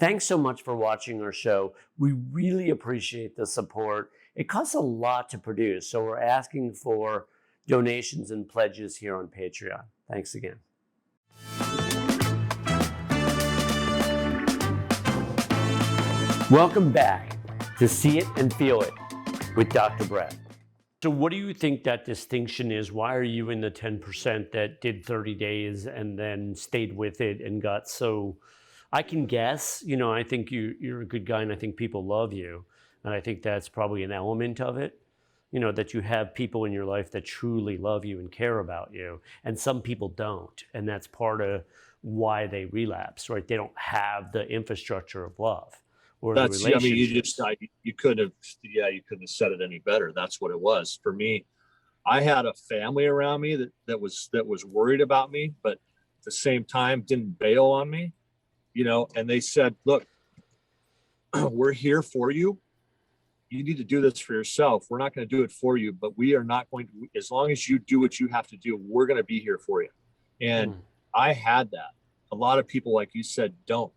Thanks so much for watching our show. We really appreciate the support. It costs a lot to produce, so we're asking for donations and pledges here on Patreon. Thanks again. Welcome back to See It and Feel It with Dr. Brett. So what do you think that distinction is? Why are you in the 10% that did 30 days and then stayed with it and got so... I can guess, I think you're a good guy and I think people love you. And I think that's probably an element of it, that you have people in your life that truly love you and care about you. And some people don't. And that's part of why they relapse, right? They don't have the infrastructure of love or the relationships. You couldn't have said it any better. That's what it was. For me, I had a family around me that was worried about me, but at the same time didn't bail on me. And they said, look, we're here for you. You need to do this for yourself. We're not going to do it for you, but we are not going to, as long as you do what you have to do, we're going to be here for you. And I had that. A lot of people, like you said, don't,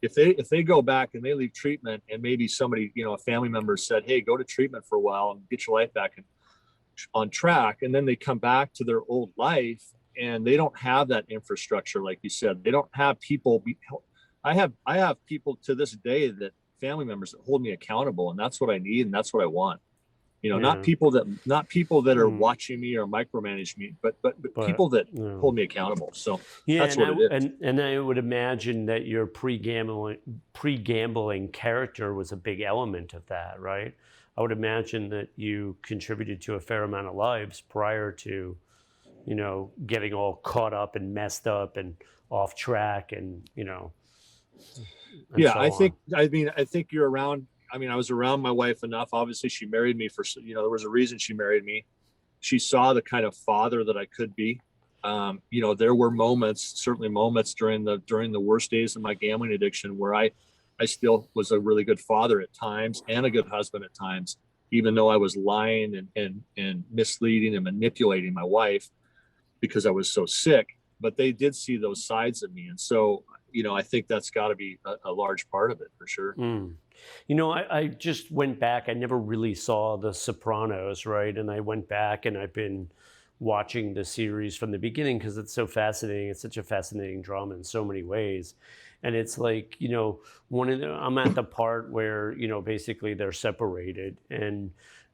if they go back and they leave treatment and maybe somebody, a family member said, hey, go to treatment for a while and get your life back on track. And then they come back to their old life. And they don't have that infrastructure, like you said. They don't have people. I have people to this day, that family members that hold me accountable, and that's what I need, and that's what I want. Not people that are watching me or micromanage me, but people that hold me accountable. So that's what it is. And I would imagine that your pre-gambling character was a big element of that, right? I would imagine that you contributed to a fair amount of lives prior to getting all caught up and messed up and off track and yeah, I think you're around. I was around my wife enough. Obviously she married me for, there was a reason she married me. She saw the kind of father that I could be. There were certainly moments during the worst days of my gambling addiction where I still was a really good father at times and a good husband at times, even though I was lying and misleading and manipulating my wife because I was so sick. But they did see those sides of me. And so, I think that's got to be a large part of it for sure. I just went back. I never really saw The Sopranos, right? And I went back and I've been watching the series from the beginning because it's so fascinating. It's such a fascinating drama in so many ways. And it's like, I'm at the part where, basically they're separated and,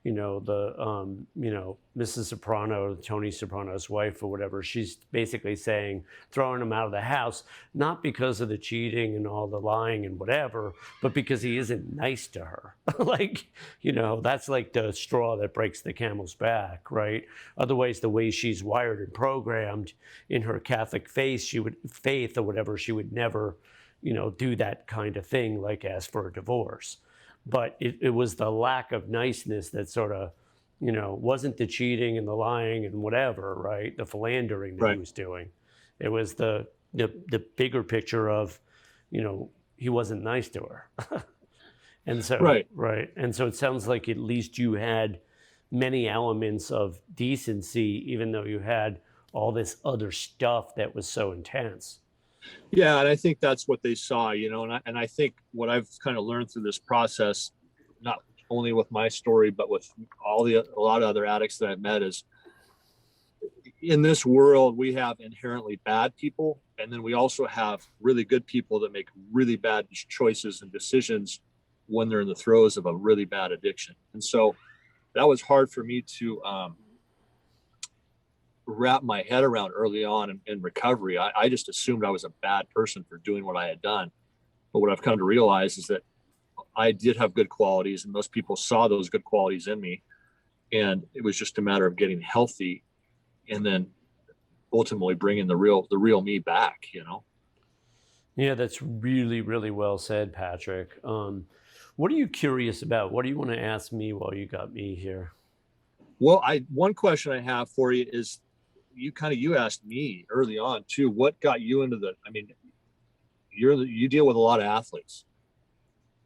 Mrs. Soprano, Tony Soprano's wife or whatever, she's basically saying, throwing him out of the house, not because of the cheating and all the lying and whatever, but because he isn't nice to her. That's like the straw that breaks the camel's back, right? Otherwise, the way she's wired and programmed in her Catholic faith or whatever, she would never, do that kind of thing, like ask for a divorce. But it was the lack of niceness that sort of, wasn't the cheating and the lying and whatever, right? The philandering that he was doing. It was the bigger picture of, he wasn't nice to her. And so, right. And so it sounds like at least you had many elements of decency, even though you had all this other stuff that was so intense. Yeah, and I think that's what they saw, and I think what I've kind of learned through this process, not only with my story, but with a lot of other addicts that I've met, is in this world, we have inherently bad people, and then we also have really good people that make really bad choices and decisions when they're in the throes of a really bad addiction. And so that was hard for me to wrap my head around early on in recovery. I just assumed I was a bad person for doing what I had done. But what I've come to realize is that I did have good qualities, and those people saw those good qualities in me. And it was just a matter of getting healthy and then ultimately bringing the real me back, Yeah, that's really, really well said, Patrick. What are you curious about? What do you want to ask me while you got me here? Well, one question I have for you is, you asked me early on too, what got you into you deal with a lot of athletes,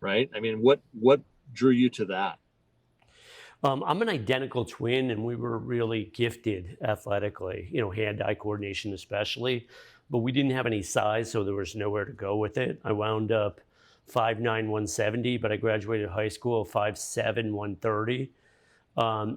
right? What drew you to that? I'm an identical twin, and we were really gifted athletically, hand-eye coordination especially, but we didn't have any size, so there was nowhere to go with it. I wound up 5'9", 170, but I graduated high school 5'7", 130.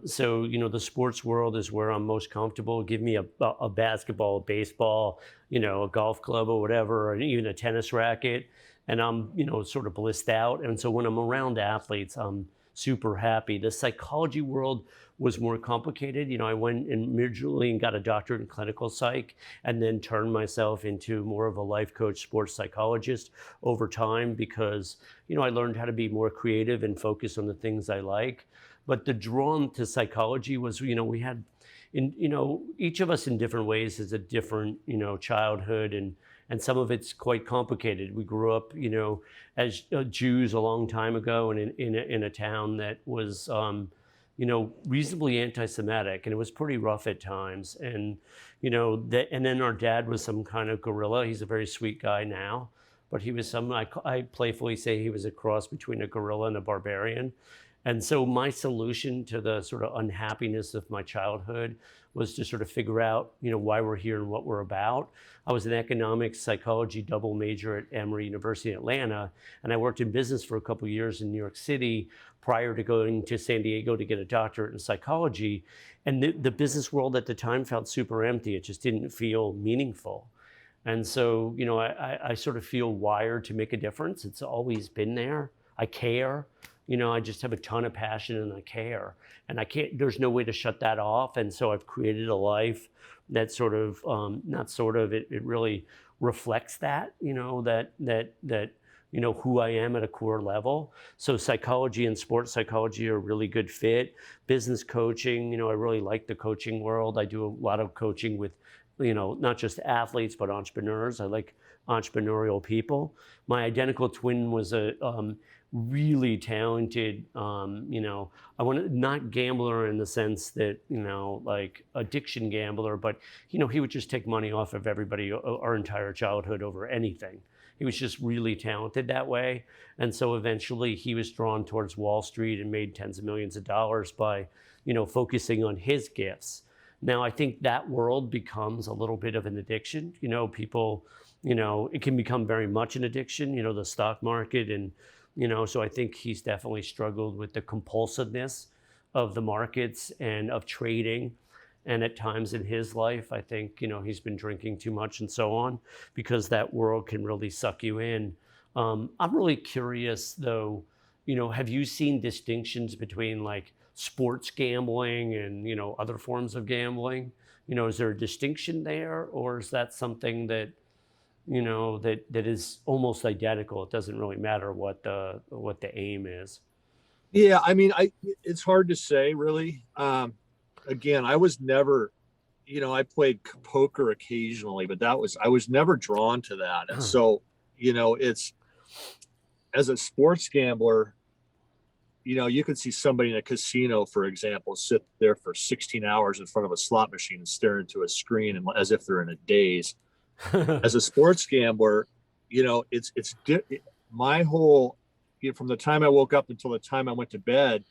So, the sports world is where I'm most comfortable. Give me a basketball, a baseball, a golf club or whatever, or even a tennis racket, and I'm, sort of blissed out. And so when I'm around athletes, I'm super happy. The psychology world was more complicated. I went and originally and got a doctorate in clinical psych, and then turned myself into more of a life coach, sports psychologist over time because, I learned how to be more creative and focus on the things I like. But the drawn to psychology was, we had, each of us in different ways has a different, childhood, and some of it's quite complicated. We grew up, as Jews a long time ago, and in a town that was, reasonably anti-Semitic, and it was pretty rough at times. And, and then our dad was some kind of gorilla. He's a very sweet guy now, but he was I playfully say he was a cross between a gorilla and a barbarian. And so my solution to the sort of unhappiness of my childhood was to sort of figure out, why we're here and what we're about. I was an economics psychology double major at Emory University in Atlanta, and I worked in business for a couple of years in New York City prior to going to San Diego to get a doctorate in psychology. And the business world at the time felt super empty. It just didn't feel meaningful. And so, I sort of feel wired to make a difference. It's always been there. I care. I just have a ton of passion and I care, and there's no way to shut that off. And so I've created a life that sort of, it really reflects that, who I am at a core level. So psychology and sports psychology are a really good fit. Business coaching, I really like the coaching world. I do a lot of coaching with, not just athletes, but entrepreneurs. I like entrepreneurial people. My identical twin was a really talented, I want to, not gambler in the sense that, like addiction gambler, but, he would just take money off of everybody our entire childhood over anything. He was just really talented that way. And so eventually he was drawn towards Wall Street and made tens of millions of dollars by, focusing on his gifts. Now, I think that world becomes a little bit of an addiction. People, it can become very much an addiction, the stock market. And, so I think he's definitely struggled with the compulsiveness of the markets and of trading. And at times in his life, I think, he's been drinking too much and so on, because that world can really suck you in. I'm really curious though, have you seen distinctions between like sports gambling and, other forms of gambling? Is there a distinction there, or is that something that, that is almost identical? It doesn't really matter what the aim is. Yeah, I mean, it's hard to say really. Again, I was never, I played poker occasionally, but I was never drawn to that. And so, it's, as a sports gambler, you could see somebody in a casino, for example, sit there for 16 hours in front of a slot machine and stare into a screen and as if they're in a daze. As a sports gambler, my whole, from the time I woke up until the time I went to bed,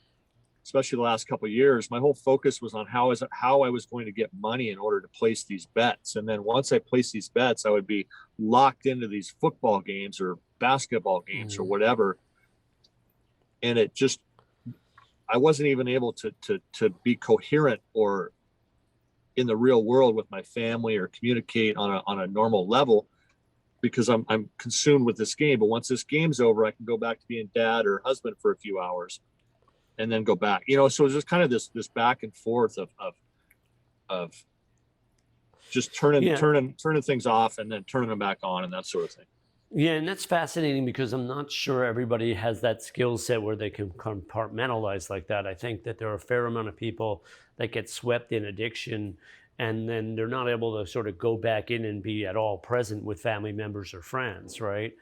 especially the last couple of years, my whole focus was on how I was going to get money in order to place these bets. And then once I placed these bets, I would be locked into these football games or basketball games or whatever. And it just, I wasn't even able to be coherent or in the real world with my family or communicate on a normal level, because I'm consumed with this game. But once this game's over, I can go back to being dad or husband for a few hours and then go back, so it's just kind of this back and forth of just turning things off and then turning them back on and that sort of thing. Yeah, and that's fascinating because I'm not sure everybody has that skill set where they can compartmentalize like that. I think that there are a fair amount of people that get swept in addiction, and then they're not able to sort of go back in and be at all present with family members or friends, right?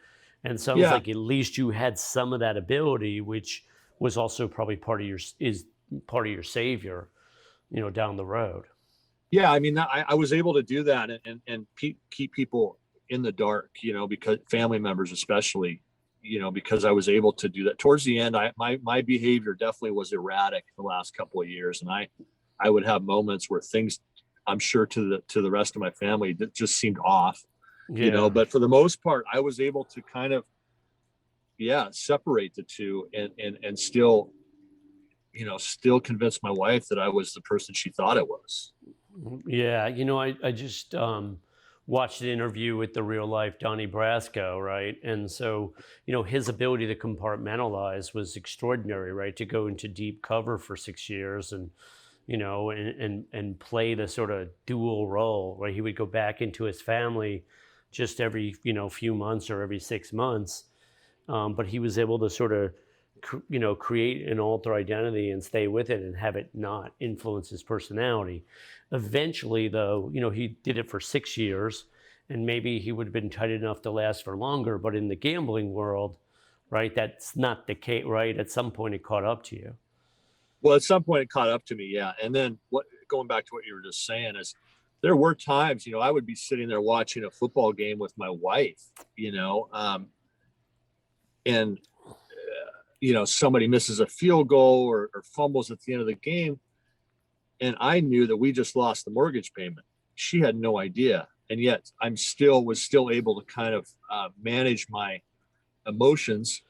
And it sounds like at least you had some of that ability, which was also probably part of your savior, down the road. Yeah, I mean, I was able to do that and keep people in the dark, because family members especially, because I was able to do that. Towards the end, my behavior definitely was erratic the last couple of years, and I would have moments where things, I'm sure to the rest of my family, that just seemed off, but for the most part, I was able to kind of, separate the two and still, still convince my wife that I was the person she thought I was. Yeah, I just watched an interview with the real life Donnie Brasco, right? And so, his ability to compartmentalize was extraordinary, right? To go into deep cover for 6 years and, and play the sort of dual role where he would go back into his family just every, few months or every 6 months. But he was able to sort of create an alter identity and stay with it and have it not influence his personality. Eventually, though, he did it for 6 years, and maybe he would have been tight enough to last for longer. But in the gambling world, right, that's not the case, right? At some point, it caught up to you. Well, at some point it caught up to me, yeah. And then going back to what you were just saying is, there were times, I would be sitting there watching a football game with my wife, and somebody misses a field goal or fumbles at the end of the game, and I knew that we just lost the mortgage payment. She had no idea, and yet was still able to kind of manage my emotions,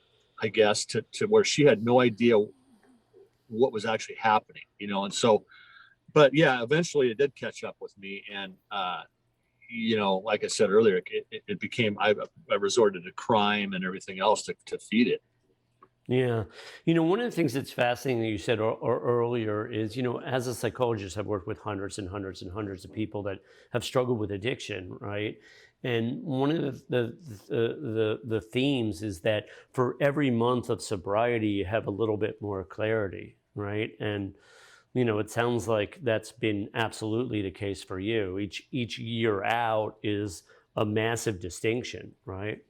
I guess, to where she had no idea what was actually happening, and so, but yeah, eventually it did catch up with me, and like I said earlier, it became, I resorted to crime and everything else to feed it. Yeah. One of the things that's fascinating that you said earlier is, as a psychologist, I've worked with hundreds and hundreds and hundreds of people that have struggled with addiction, right? And one of the themes is that for every month of sobriety, you have a little bit more clarity, right? And it sounds like that's been absolutely the case for you. Each year out is a massive distinction, right?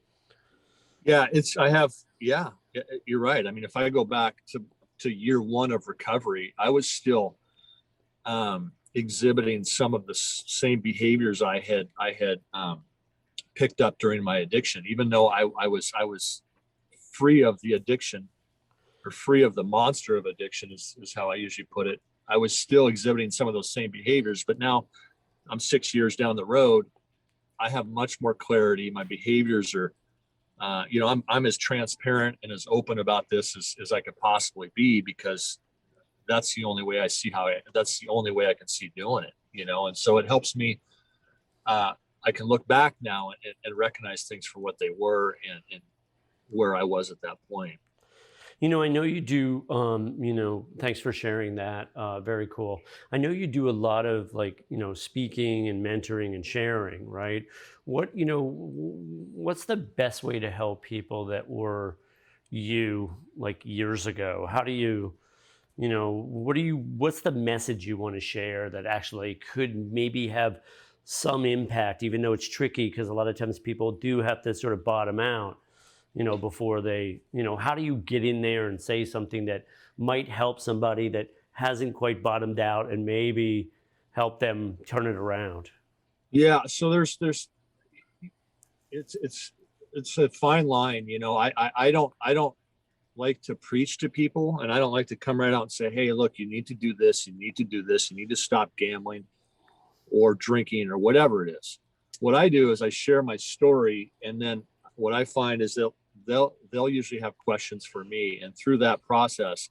Yeah, yeah, you're right. I mean, if I go back to year one of recovery, I was still exhibiting some of the same behaviors I had picked up during my addiction, even though I was free of the addiction, or free of the monster of addiction is how I usually put it. I was still exhibiting some of those same behaviors, but now I'm 6 years down the road. I have much more clarity. My behaviors are, I'm as transparent and as open about this as I could possibly be, because that's the only way that's the only way I can see doing it, and so it helps me. I can look back now and recognize things for what they were, and where I was at that point. I know you do, thanks for sharing that. Very cool. I know you do a lot of speaking and mentoring and sharing, right? What's the best way to help people that were you like years ago? How do you, what's the message you want to share that actually could maybe have some impact, even though it's tricky because a lot of times people do have to sort of bottom out, before they, how do you get in there and say something that might help somebody that hasn't quite bottomed out and maybe help them turn it around? Yeah. So it's a fine line. I don't like to preach to people, and I don't like to come right out and say, hey, look, you need to do this. You need to do this. You need to stop gambling or drinking or whatever it is. What I do is I share my story, and then what I find is they'll usually have questions for me, and through that process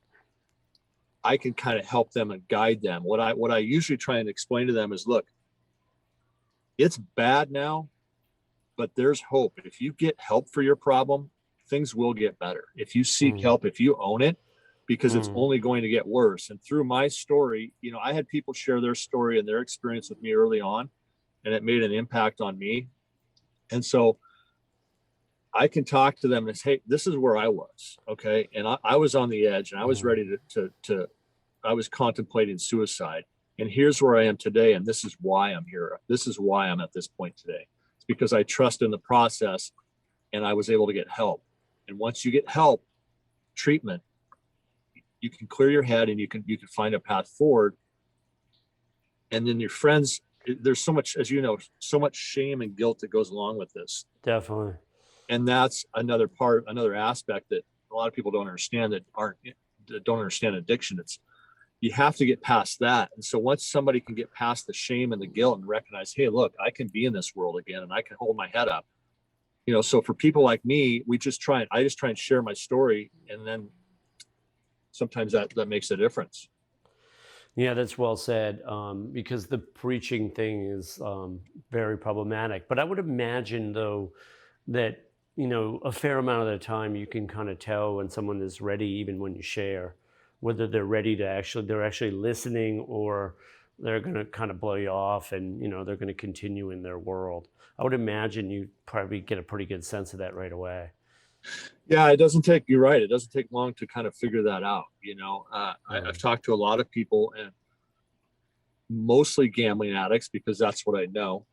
I can kind of help them and guide them. What I usually try and explain to them is, look, it's bad now, but there's hope. If you get help for your problem, things will get better. If you seek help, if you own it, because it's only going to get worse. And through my story, I had people share their story and their experience with me early on, and it made an impact on me. And so I can talk to them and say, hey, this is where I was. Okay. And I was on the edge, and I was ready I was contemplating suicide. And here's where I am today. And this is why I'm here. This is why I'm at this point today. It's because I trust in the process, and I was able to get help. And once you get help, treatment, you can clear your head, and you can find a path forward. And then your friends, there's so much, as you know, so much shame and guilt that goes along with this. Definitely. And that's another aspect that a lot of people don't understand, that don't understand addiction. It's, you have to get past that. And so once somebody can get past the shame and the guilt and recognize, hey, look, I can be in this world again, and I can hold my head up, So for people like me, I just try and share my story, and then sometimes that makes a difference. Yeah, that's well said. Because the preaching thing is very problematic. But I would imagine, though, that a fair amount of the time you can kind of tell when someone is ready, even when you share, whether they're actually listening, or they're going to kind of blow you off, and they're going to continue in their world. I would imagine you probably get a pretty good sense of that right away. Yeah, you're right. It doesn't take long to kind of figure that out. I've Mm. talked to a lot of people, and mostly gambling addicts, because that's what I know,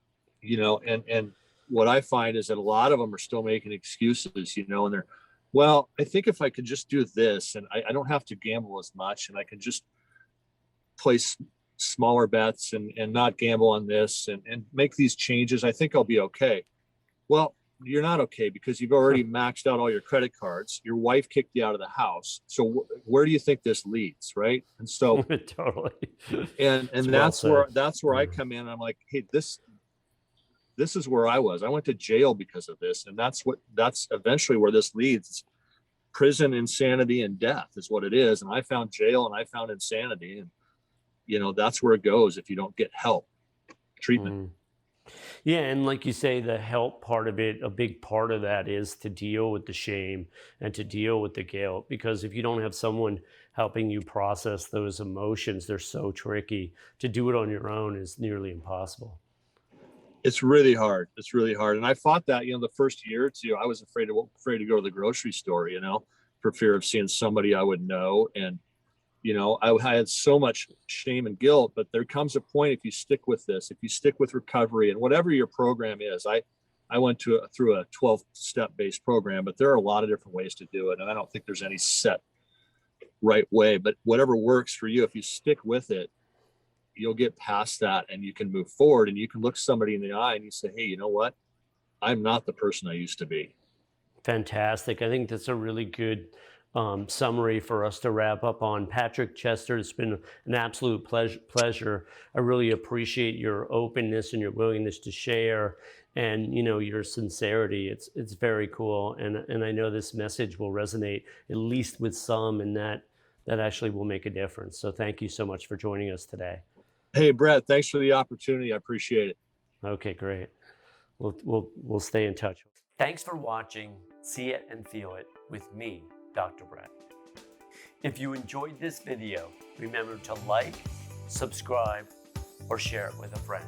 and what I find is that a lot of them are still making excuses, and they're, well, I think if I could just do this, and I don't have to gamble as much, and I can just place smaller bets, and not gamble on this, and make these changes, I think I'll be okay. Well, you're not okay, because you've already maxed out all your credit cards. Your wife kicked you out of the house. So where do you think this leads, right? And so, Totally. and It's well said. that's where I Mm. come in. And I'm like, hey, this is where I was. I went to jail because of this, and that's eventually where this leads. Prison, insanity, and death is what it is. And I found jail, and I found insanity, and that's where it goes if you don't get help, treatment. Mm. Yeah, and like you say, the help part of it, a big part of that is to deal with the shame and to deal with the guilt. Because if you don't have someone helping you process those emotions, they're so tricky. To do it on your own is nearly impossible. It's really hard. It's really hard. And I fought that, the first year or two. I was afraid to go to the grocery store, for fear of seeing somebody I would know. And, I had so much shame and guilt. But there comes a point, if you stick with this, if you stick with recovery and whatever your program is, I went through a 12-step based program, but there are a lot of different ways to do it. And I don't think there's any set right way, but whatever works for you, if you stick with it, you'll get past that, and you can move forward, and you can look somebody in the eye and you say, hey, you know what? I'm not the person I used to be. Fantastic. I think that's a really good summary for us to wrap up on. Patrick Chester, it's been an absolute pleasure. I really appreciate your openness and your willingness to share, and your sincerity. It's very cool, and I know this message will resonate at least with some, and that actually will make a difference. So thank you so much for joining us today. Hey, Brett, thanks for the opportunity. I appreciate it. Okay, great. We'll stay in touch. Thanks for watching See It and Feel It with me, Dr. Brett. If you enjoyed this video, remember to like, subscribe, or share it with a friend.